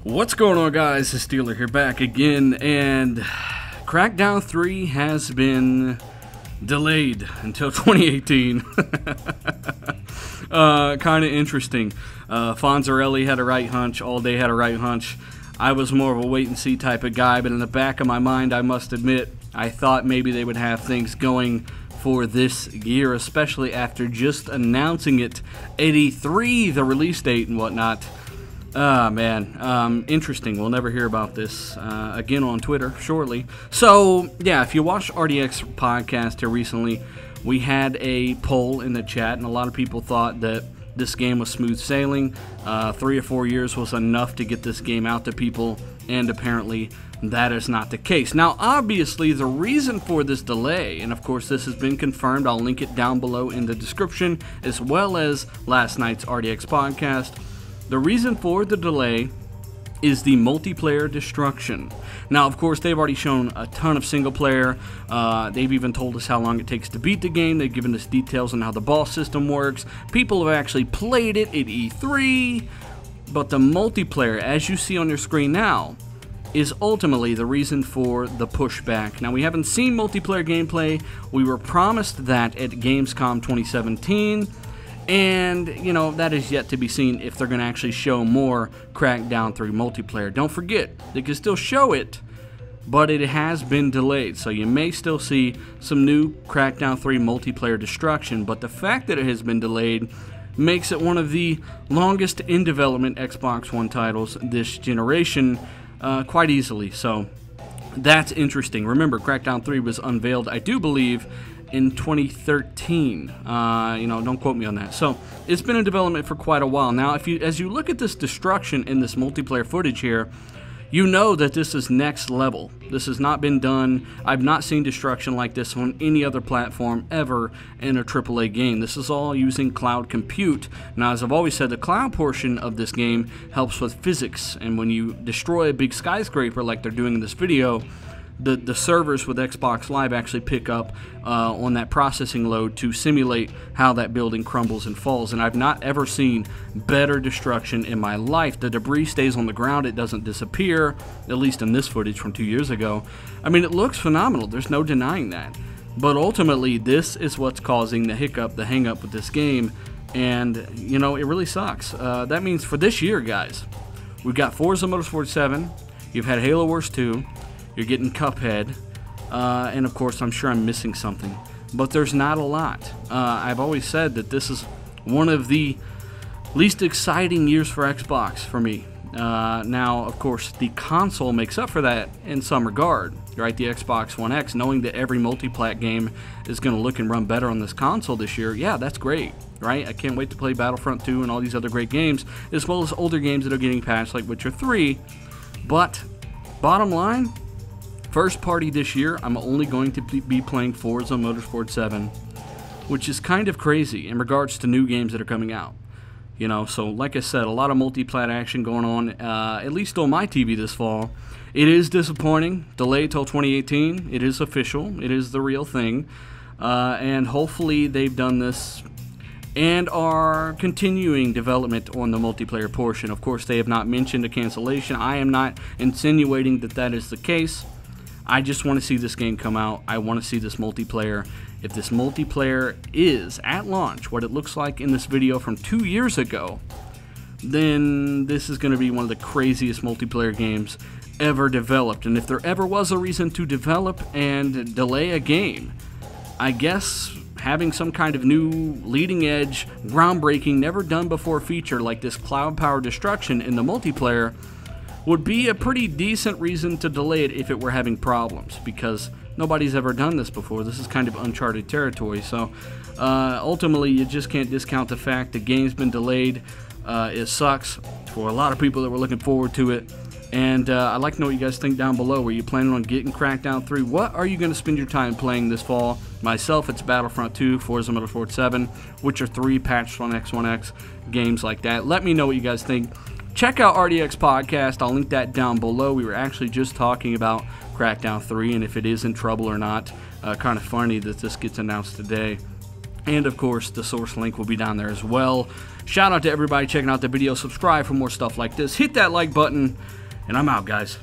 What's going on, guys? It's Steeler here, back again, and Crackdown 3 has been delayed until 2018. Kind of interesting. Fonzarelli had a right hunch, All Day had a right hunch. I was more of a wait-and-see type of guy, but in the back of my mind, I must admit, I thought maybe they would have things going for this year, especially after just announcing it at E3, the release date and whatnot. Interesting. We'll never hear about this again on Twitter shortly. So, yeah, if you watched RDX podcast here recently, we had a poll in the chat, and a lot of people thought that this game was smooth sailing. 3 or 4 years was enough to get this game out to people, and apparently that is not the case. Now, obviously, the reason for this delay, and of course this has been confirmed, I'll link it down below in the description, as well as last night's RDX podcast. The reason for the delay is the multiplayer destruction. Now, of course, they've already shown a ton of single player. They've even told us how long it takes to beat the game. They've given us details on how the boss system works. People have actually played it at E3. But the multiplayer, as you see on your screen now, is ultimately the reason for the pushback. Now, we haven't seen multiplayer gameplay. We were promised that at Gamescom 2017. And, you know, that is yet to be seen if they're going to actually show more Crackdown 3 multiplayer. Don't forget, they can still show it, but it has been delayed. So you may still see some new Crackdown 3 multiplayer destruction, but the fact that it has been delayed makes it one of the longest in development Xbox One titles this generation quite easily. So that's interesting. Remember, Crackdown 3 was unveiled, I do believe, in 2013. Don't quote me on that. So it's been in development for quite a while now. As you look at this destruction in this multiplayer footage here, you know that this is next level. This has not been done. I've not seen destruction like this on any other platform ever in a AAA game. This is all using cloud compute. Now, as I've always said, the cloud portion of this game helps with physics, and when you destroy a big skyscraper like they're doing in this video, the servers with Xbox Live actually pick up on that processing load to simulate how that building crumbles and falls. And I've not ever seen better destruction in my life. The debris stays on the ground. It doesn't disappear, at least in this footage from 2 years ago. I mean, it looks phenomenal. There's no denying that. But ultimately, this is what's causing the hiccup, the hang-up with this game. And, you know, it really sucks. That means for this year, guys, we've got Forza Motorsport 7. You've had Halo Wars 2. You're getting Cuphead, and of course I'm sure I'm missing something, but there's not a lot. I've always said that this is one of the least exciting years for Xbox for me. Now, of course, the console makes up for that in some regard, right? The Xbox One X, knowing that every multi-plat game is going to look and run better on this console this year, yeah, that's great, right? I can't wait to play Battlefront 2 and all these other great games, as well as older games that are getting patched like Witcher 3, but bottom line, first party this year, I'm only going to be playing Forza Motorsport 7, which is kind of crazy in regards to new games that are coming out. You know, so like I said, a lot of multi-plat action going on, at least on my TV this fall. It is disappointing. Delayed till 2018. It is official. It is the real thing. And hopefully they've done this and are continuing development on the multiplayer portion. Of course, they have not mentioned a cancellation. I am not insinuating that that is the case. I just want to see this game come out. I want to see this multiplayer. If this multiplayer is, at launch, what it looks like in this video from 2 years ago, then this is going to be one of the craziest multiplayer games ever developed. And if there ever was a reason to develop and delay a game, I guess having some kind of new leading-edge, groundbreaking, never-done-before feature like this cloud power destruction in the multiplayer would be a pretty decent reason to delay it if it were having problems, because nobody's ever done this before. This is kind of uncharted territory. So ultimately, you just can't discount the fact the game's been delayed. It sucks for a lot of people that were looking forward to it. And I'd like to know what you guys think down below. Were you planning on getting Crackdown 3? What are you going to spend your time playing this fall? Myself, it's Battlefront 2, Forza Motorsport 7, Witcher 3, patched on X1X, games like that. Let me know what you guys think. Check out RDX Podcast. I'll link that down below. We were actually just talking about Crackdown 3 and if it is in trouble or not. Kind of funny that this gets announced today. And of course, the source link will be down there as well. Shout out to everybody checking out the video. Subscribe for more stuff like this. Hit that like button, and I'm out, guys.